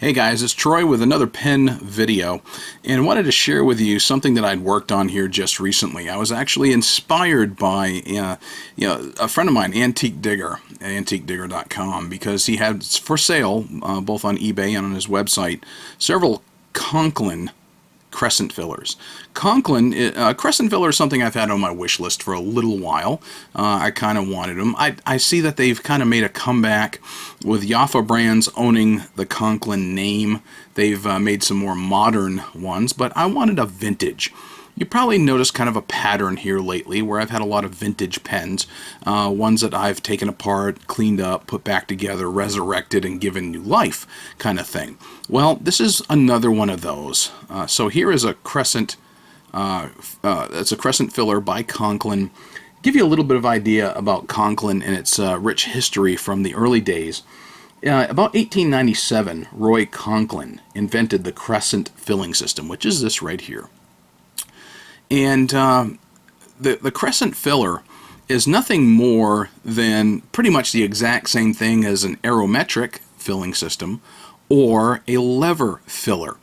Hey guys, it's Troy with another pen video, and wanted to share with you something that I'd worked on here just recently. I was actually inspired by a friend of mine, Antique Digger, at antiquedigger.com, because he had for sale, both on eBay and on his website, several Conklin Crescent Fillers. Conklin Crescent Filler is something I've had on my wish list for a little while. I kind of wanted them. I see that they've kind of made a comeback with Jaffa Brands owning the Conklin name. They've made some more modern ones, but I wanted a vintage. You probably noticed kind of a pattern here lately where I've had a lot of vintage pens, ones that I've taken apart, cleaned up, put back together, resurrected, and given new life kind of thing. Well, this is another one of those. So here is a Crescent, it's a Crescent Filler by Conklin. Give you a little bit of idea about Conklin and its rich history from the early days. About 1897, Roy Conklin invented the Crescent filling system, which is this right here. And the Crescent Filler is nothing more than pretty much the exact same thing as an aerometric filling system or a lever filler.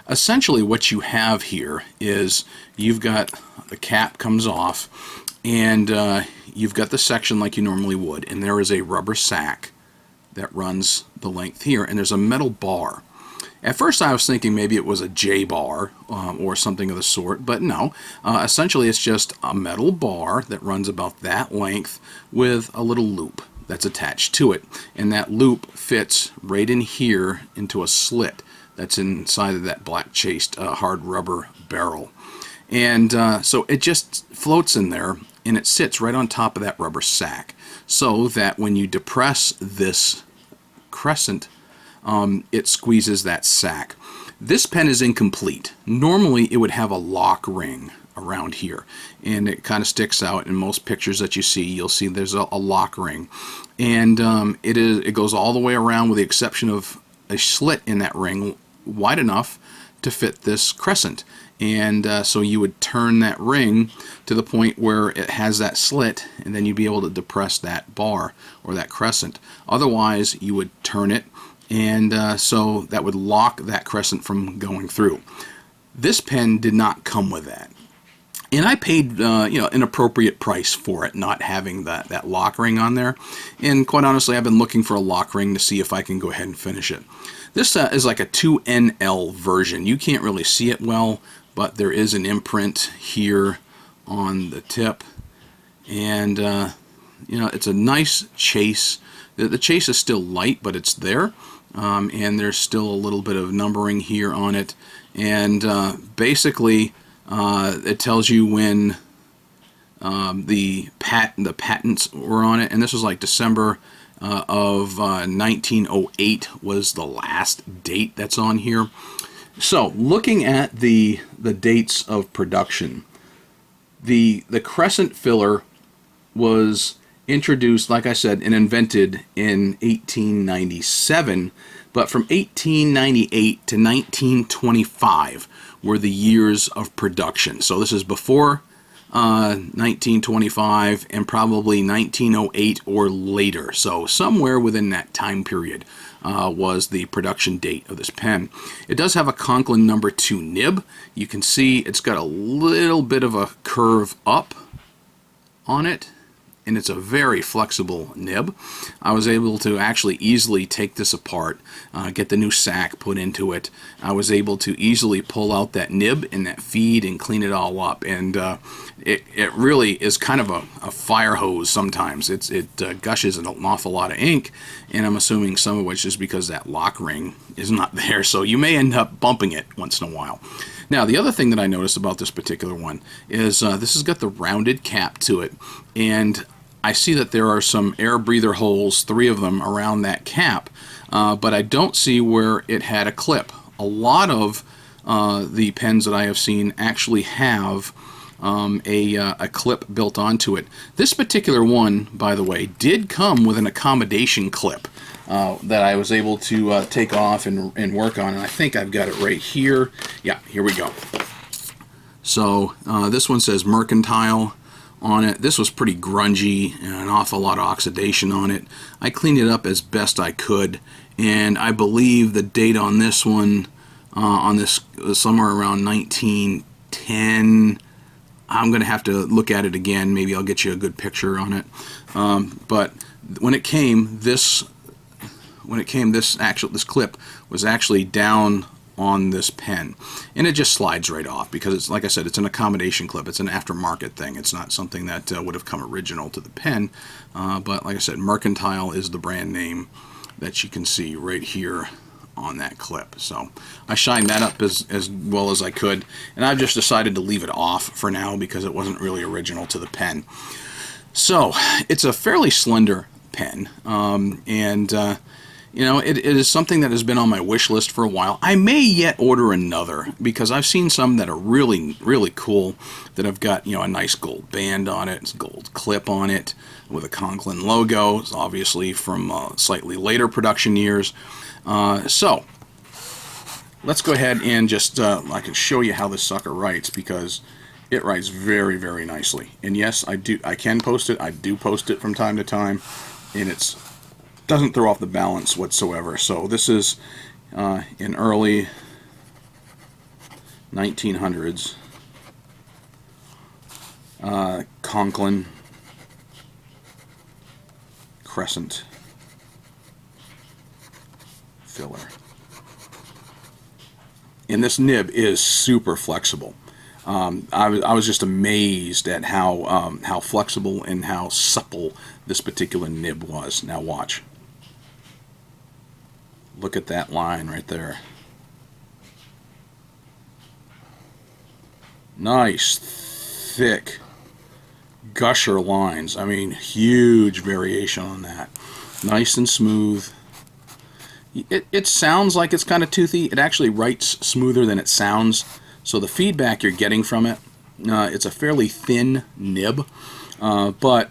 Essentially what you have here is you've got the cap comes off, and you've got the section like you normally would, and there is a rubber sack that runs the length here, and there's a metal bar. At first I was thinking maybe it was a J-bar or something of the sort, but no. Essentially it's just a metal bar that runs about that length with a little loop that's attached to it. And that loop fits right in here into a slit that's inside of that black chased hard rubber barrel. And so it just floats in there, and it sits right on top of that rubber sack, so that when you depress this crescent, it squeezes that sack. This pen is incomplete. Normally it would have a lock ring around here, and it kind of sticks out. In most pictures that you see, you'll see there's a lock ring, and it goes all the way around with the exception of a slit in that ring wide enough to fit this crescent. And so you would turn that ring to the point where it has that slit, and then you'd be able to depress that bar or that crescent. Otherwise you would turn it, and so that would lock that crescent from going through. This pen did not come with that, and I paid an appropriate price for it, not having that lock ring on there. And quite honestly, I've been looking for a lock ring to see if I can go ahead and finish it. This is like a 2NL version. You can't really see it well, but there is an imprint here on the tip, and it's a nice chase. The chase is still light, but it's there. And there's still a little bit of numbering here on it, and basically it tells you when the patents were on it, and this was like December of 1908 was the last date that's on here. So looking at the dates of production, the Crescent Filler was introduced, like I said, and invented in 1897, but from 1898 to 1925 were the years of production. So this is before 1925 and probably 1908 or later. So somewhere within that time period was the production date of this pen. It does have a Conklin number 2 nib. You can see it's got a little bit of a curve up on it, and it's a very flexible nib. I was able to actually easily take this apart, get the new sack put into it. I was able to easily pull out that nib and that feed and clean it all up, and it really is kind of a fire hose sometimes. It gushes an awful lot of ink, and I'm assuming some of which is because that lock ring is not there, so you may end up bumping it once in a while. Now, the other thing that I noticed about this particular one is this has got the rounded cap to it, and I see that there are some air breather holes, 3 of them, around that cap, but I don't see where it had a clip. A lot of the pens that I have seen actually have a clip built onto it. This particular one, by the way, did come with an accommodation clip that I was able to take off and work on, and I think I've got it right here. Yeah, here we go. So this one says Mercantile on it. This was pretty grungy and an awful lot of oxidation on it. I cleaned it up as best I could, And I believe the date on this one, on this, was somewhere around 1910. I'm going to have to look at it again. Maybe I'll get you a good picture on it. But when it came, this clip was actually down on this pen, and it just slides right off because it's, like I said, it's an accommodation clip. It's an aftermarket thing. It's not something that would have come original to the pen. But like I said, Mercantile is the brand name that you can see right here on that clip. So I shined that up as well as I could, and I've just decided to leave it off for now because it wasn't really original to the pen. So it's a fairly slender pen, and you know, it is something that has been on my wish list for a while. I may yet order another because I've seen some that are really, really cool that have got, you know, a nice gold band on it, it's a gold clip on it with a Conklin logo. It's obviously from slightly later production years. So let's go ahead and just, I can show you how this sucker writes because it writes very, very nicely. And yes, I can post it. I do post it from time to time, and it's doesn't throw off the balance whatsoever. So this is in early 1900s Conklin Crescent Filler, and this nib is super flexible. I was just amazed at how flexible and how supple this particular nib was. Now watch. Look at that line right there. Nice, thick, gusher lines. I mean, huge variation on that. Nice and smooth. It sounds like it's kind of toothy. It actually writes smoother than it sounds. So the feedback you're getting from it, it's a fairly thin nib, but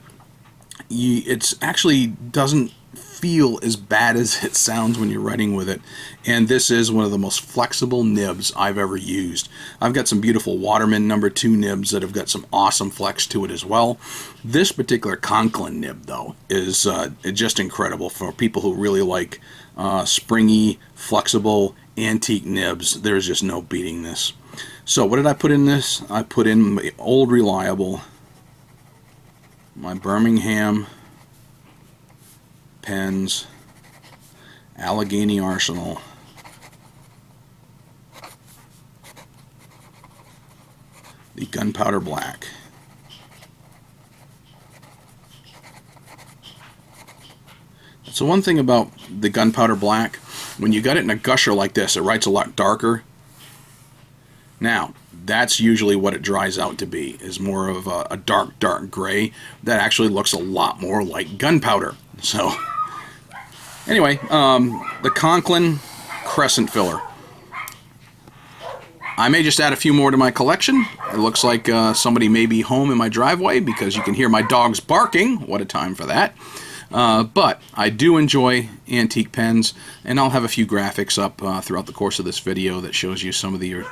it actually doesn't feel as bad as it sounds when you're writing with it. And this is one of the most flexible nibs I've ever used. I've got some beautiful Waterman No. 2 nibs that have got some awesome flex to it as well. This particular Conklin nib, though, is just incredible for people who really like springy, flexible, antique nibs. There's just no beating this. So what did I put in this? I put in my old reliable, my Birmingham pens, Allegheny Arsenal, the Gunpowder Black, so one thing about the Gunpowder Black, when you got it in a gusher like this, it writes a lot darker. Now, that's usually what it dries out to be, is more of a dark gray that actually looks a lot more like gunpowder. So anyway, the Conklin Crescent Filler. I may just add a few more to my collection. It looks like somebody may be home in my driveway because you can hear my dogs barking. What a time for that. But I do enjoy antique pens, and I'll have a few graphics up throughout the course of this video that shows you some of the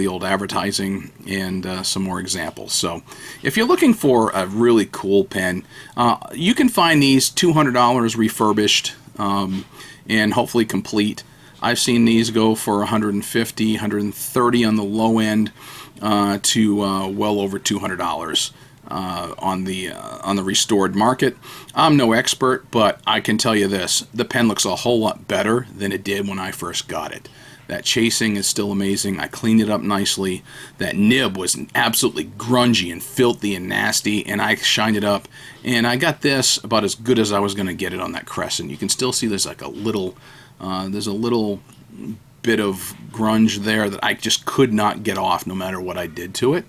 old advertising and some more examples. So if you're looking for a really cool pen, you can find these $200 refurbished and hopefully complete. I've seen these go for $150, $130 on the low end to well over $200 on the restored market. I'm no expert, but I can tell you this: the pen looks a whole lot better than it did when I first got it. That chasing is still amazing. I cleaned it up nicely. That nib was absolutely grungy and filthy and nasty, and I shined it up, and I got this about as good as I was going to get it on that Crescent. You can still see there's like a little bit of grunge there that I just could not get off no matter what I did to it.